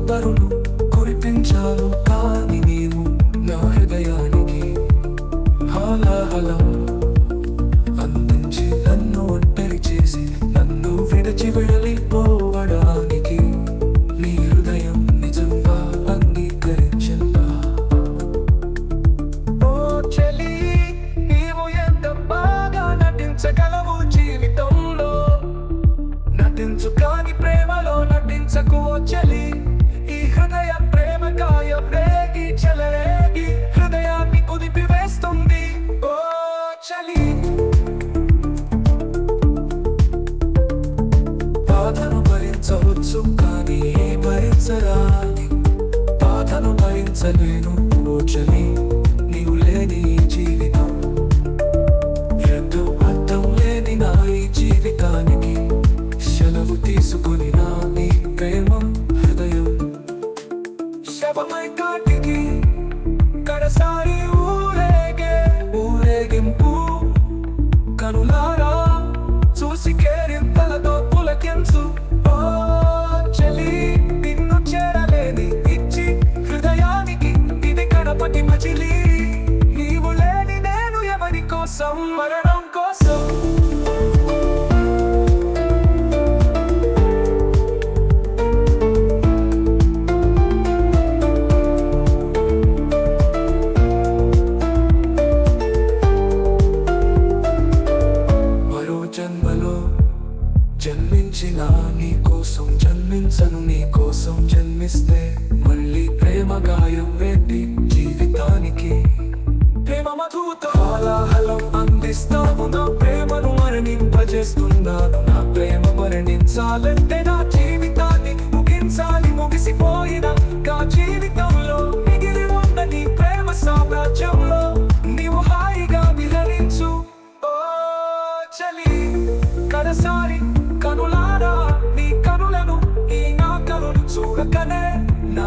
తరుణు కురిపించావు కానీ నీవు నా హృదయానికి హాలాహలం అందించి నన్ను ఒంటరి చేసి నన్ను విడిచి వెళ్ళిపోవడానికి నీ హృదయం నిజంగా అంగీకరించిందా? ఓ చెలి, నీవు ఎంత బాగా నటించగలవు జీవితంలో. నటించు కాని ప్రేమలో నటించకు ఓ చెలి. ఈ హృదయ ప్రేమ గాయం రేగి చెలరేగి హృదయాన్ని కుదిపివేస్తుంది ఓ చలి. బాధను భరించవచ్చు కానీ భరించరాని బాధను భరించలేను ఓ చలి. నీవు లేని ఈ జీవితం ఎంతో అర్థం లేని నా ఈ జీవితానికి సెలవు తీసుకుని నా నీ ప్రేమ హృదయం శవమై కాటికి కడసారి ఊరేగింపు కనులారా చూసి కేరింతలతో పులకించు ఓ చెలి. నిన్ను చేరలేని ఇచ్చి హృదయానికి ఇది గణపతి మజిలీ. నీవు లేని నేను ఎవరి కోసం, మరణం కోసం. జన్మలో జన్మించిన నీ కోసం జన్మించను, నీ కోసం జన్మిస్తే మళ్ళీ ప్రేమ గాయం వేటి జీవితానికి ప్రేమ మధుతో హాలాహలం అందిస్తావు. నా ప్రేమను మరణింపజేస్తున్నాను. నా ప్రేమ మరణించాలంటే నా జీవితాన్ని ముగించాలి. ముగిసిపోయిన నా జీవితంలో మిగిలి ఉన్న నీ ప్రేమ సామ్రాజ్యంలో నీవు హాయిగా విహరించు ఓ చలి. కడసారి కనులారా నీ కనులను ఈ నా కనులు చూడకనే నా